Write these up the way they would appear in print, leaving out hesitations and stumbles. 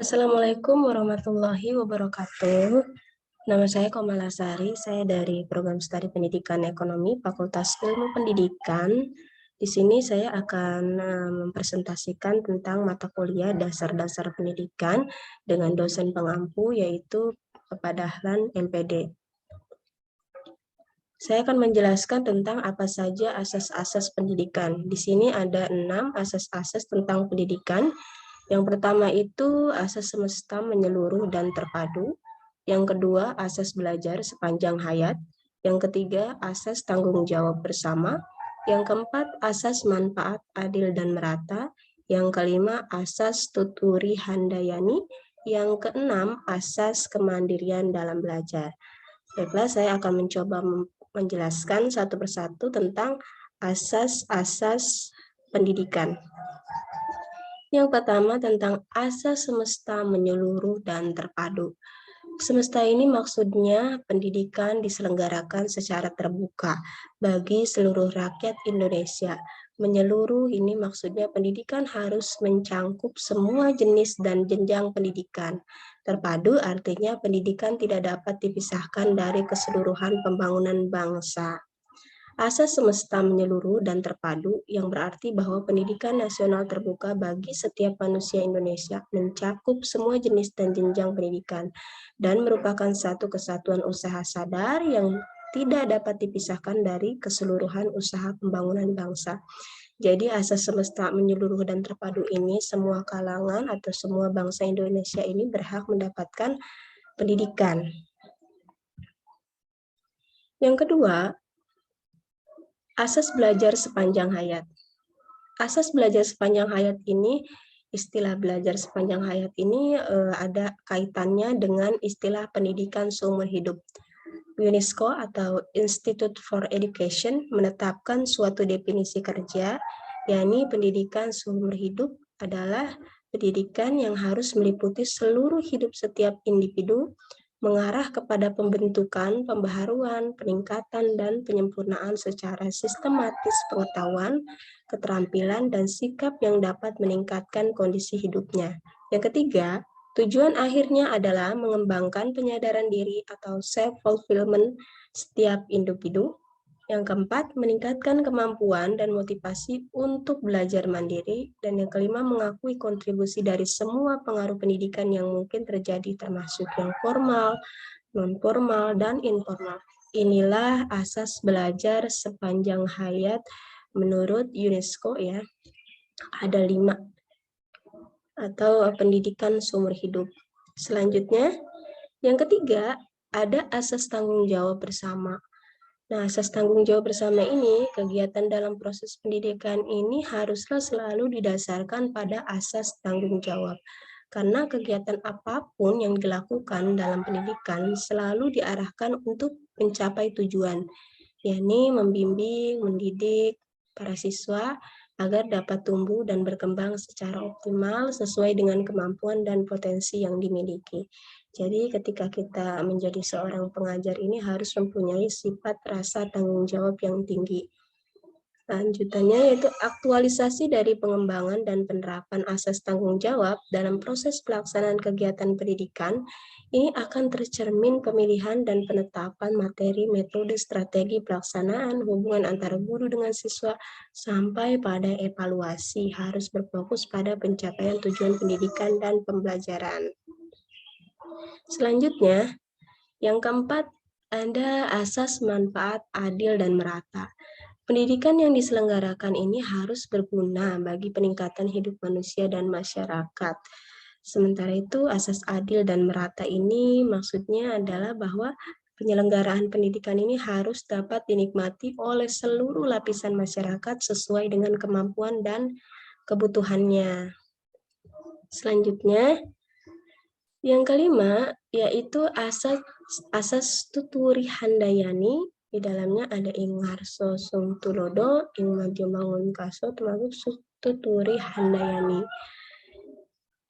Assalamualaikum warahmatullahi wabarakatuh. Nama saya Komalasari, saya dari Program Studi Pendidikan Ekonomi Fakultas Ilmu Pendidikan. Di sini saya akan mempresentasikan tentang mata kuliah dasar-dasar pendidikan dengan dosen pengampu yaitu Bapak Dahlan MPD. Saya akan menjelaskan tentang apa saja asas-asas pendidikan. Di sini ada 6 asas-asas tentang pendidikan. Yang pertama itu asas semesta menyeluruh dan terpadu. Yang kedua, asas belajar sepanjang hayat. Yang ketiga, asas tanggung jawab bersama. Yang keempat, asas manfaat adil dan merata. Yang kelima, asas tuturi handayani. Yang keenam, asas kemandirian dalam belajar. Baiklah, saya akan mencoba menjelaskan satu persatu tentang asas-asas pendidikan. Yang pertama tentang asas semesta menyeluruh dan terpadu. Semesta ini maksudnya pendidikan diselenggarakan secara terbuka bagi seluruh rakyat Indonesia. Menyeluruh ini maksudnya pendidikan harus mencangkup semua jenis dan jenjang pendidikan. Terpadu artinya pendidikan tidak dapat dipisahkan dari keseluruhan pembangunan bangsa. Asas semesta menyeluruh dan terpadu yang berarti bahwa pendidikan nasional terbuka bagi setiap manusia Indonesia mencakup semua jenis dan jenjang pendidikan dan merupakan satu kesatuan usaha sadar yang tidak dapat dipisahkan dari keseluruhan usaha pembangunan bangsa. Jadi asas semesta menyeluruh dan terpadu ini semua kalangan atau semua bangsa Indonesia ini berhak mendapatkan pendidikan. Yang kedua, asas belajar sepanjang hayat. Asas belajar sepanjang hayat ini, istilah belajar sepanjang hayat ini ada kaitannya dengan istilah pendidikan seumur hidup. UNESCO atau Institute for Education menetapkan suatu definisi kerja, yakni pendidikan seumur hidup adalah pendidikan yang harus meliputi seluruh hidup setiap individu, mengarah kepada pembentukan, pembaharuan, peningkatan, dan penyempurnaan secara sistematis pengetahuan, keterampilan, dan sikap yang dapat meningkatkan kondisi hidupnya. Yang ketiga, tujuan akhirnya adalah mengembangkan penyadaran diri atau self-fulfillment setiap individu. Yang keempat, meningkatkan kemampuan dan motivasi untuk belajar mandiri. Dan yang kelima, mengakui kontribusi dari semua pengaruh pendidikan yang mungkin terjadi termasuk yang formal, non-formal, dan informal. Inilah asas belajar sepanjang hayat menurut UNESCO ya. Ada 5 atau pendidikan seumur hidup. Selanjutnya, yang ketiga, ada asas tanggung jawab bersama. Nah, asas tanggung jawab bersama ini, kegiatan dalam proses pendidikan ini haruslah selalu didasarkan pada asas tanggung jawab. Karena kegiatan apapun yang dilakukan dalam pendidikan selalu diarahkan untuk mencapai tujuan, yakni membimbing, mendidik para siswa agar dapat tumbuh dan berkembang secara optimal sesuai dengan kemampuan dan potensi yang dimiliki. Jadi ketika kita menjadi seorang pengajar ini harus mempunyai sifat rasa tanggung jawab yang tinggi. Lanjutannya yaitu aktualisasi dari pengembangan dan penerapan asas tanggung jawab dalam proses pelaksanaan kegiatan pendidikan. Ini akan tercermin pemilihan dan penetapan materi, metode, strategi pelaksanaan, hubungan antara guru dengan siswa, sampai pada evaluasi harus berfokus pada pencapaian tujuan pendidikan dan pembelajaran. Selanjutnya, yang keempat, ada asas manfaat adil dan merata. Pendidikan yang diselenggarakan ini harus berguna bagi peningkatan hidup manusia dan masyarakat. Sementara itu, asas adil dan merata ini maksudnya adalah bahwa penyelenggaraan pendidikan ini harus dapat dinikmati oleh seluruh lapisan masyarakat sesuai dengan kemampuan dan kebutuhannya. Selanjutnya, yang kelima, yaitu asas tuturi handayani. Di dalamnya ada ingarso sung tulodo, ing maju mangun kaso, termasuk tuturi handayani.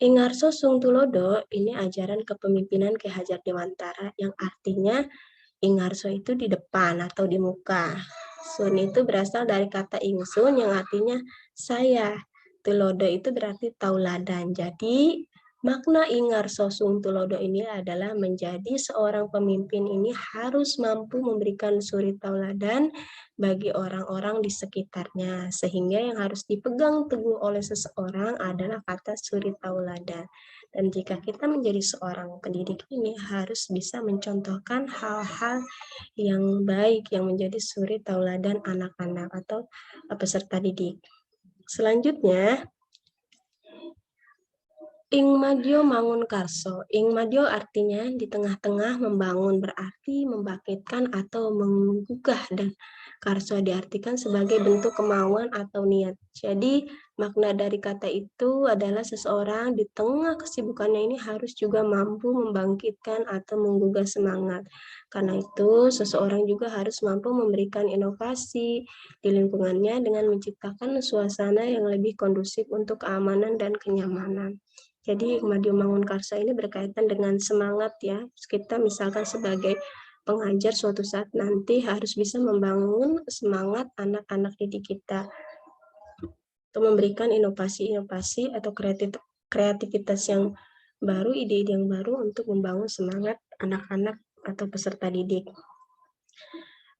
Ingarso sung tulodo ini ajaran kepemimpinan Ki Hajar Dewantara yang artinya ingarso itu di depan atau di muka. Sun itu berasal dari kata ingsun yang artinya saya. Tulodo itu berarti tauladan. Jadi Makna Ingarso Sungtulodo ini adalah menjadi seorang pemimpin ini harus mampu memberikan suri tauladan bagi orang-orang di sekitarnya, sehingga yang harus dipegang teguh oleh seseorang adalah kata suri tauladan. Dan jika kita menjadi seorang pendidik ini harus bisa mencontohkan hal-hal yang baik yang menjadi suri tauladan anak-anak atau peserta didik. Selanjutnya, Ingmadyo Mangun Karso. Ingmadyo artinya di tengah-tengah, membangun berarti membangkitkan atau menggugah, dan Karso diartikan sebagai bentuk kemauan atau niat. Jadi makna dari kata itu adalah seseorang di tengah kesibukannya ini harus juga mampu membangkitkan atau menggugah semangat. Karena itu seseorang juga harus mampu memberikan inovasi di lingkungannya dengan menciptakan suasana yang lebih kondusif untuk keamanan dan kenyamanan. Jadi Ingmadyo Mangunkarso ini berkaitan dengan semangat ya. Kita misalkan sebagai pengajar suatu saat nanti harus bisa membangun semangat anak-anak didik kita untuk memberikan inovasi-inovasi atau kreativitas yang baru, ide-ide yang baru untuk membangun semangat anak-anak atau peserta didik.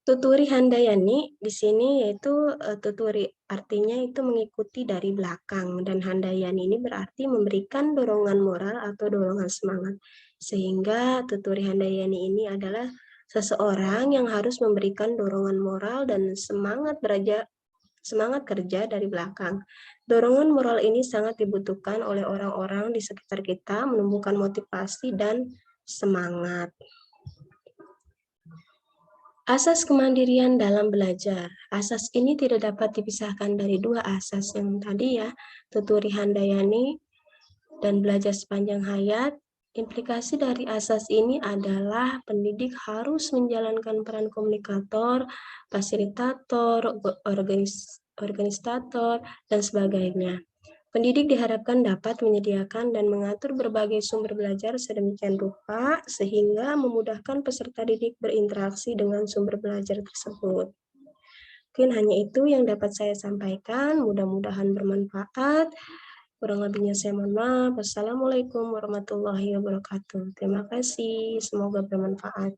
Tuturi Handayani di sini yaitu tuturi artinya itu mengikuti dari belakang, dan Handayani ini berarti memberikan dorongan moral atau dorongan semangat. Sehingga tuturi Handayani ini adalah seseorang yang harus memberikan dorongan moral dan semangat kerja dari belakang. Dorongan moral ini sangat dibutuhkan oleh orang-orang di sekitar kita, menumbuhkan motivasi dan semangat. Asas kemandirian dalam belajar. Asas ini tidak dapat dipisahkan dari dua asas yang tadi ya, tuturi handayani dan belajar sepanjang hayat. Implikasi dari asas ini adalah pendidik harus menjalankan peran komunikator, fasilitator, organisator, dan sebagainya. Pendidik diharapkan dapat menyediakan dan mengatur berbagai sumber belajar sedemikian rupa sehingga memudahkan peserta didik berinteraksi dengan sumber belajar tersebut. Mungkin hanya itu yang dapat saya sampaikan, mudah-mudahan bermanfaat. Kurang lebihnya saya mohon maaf. Wassalamualaikum warahmatullahi wabarakatuh. Terima kasih, semoga bermanfaat.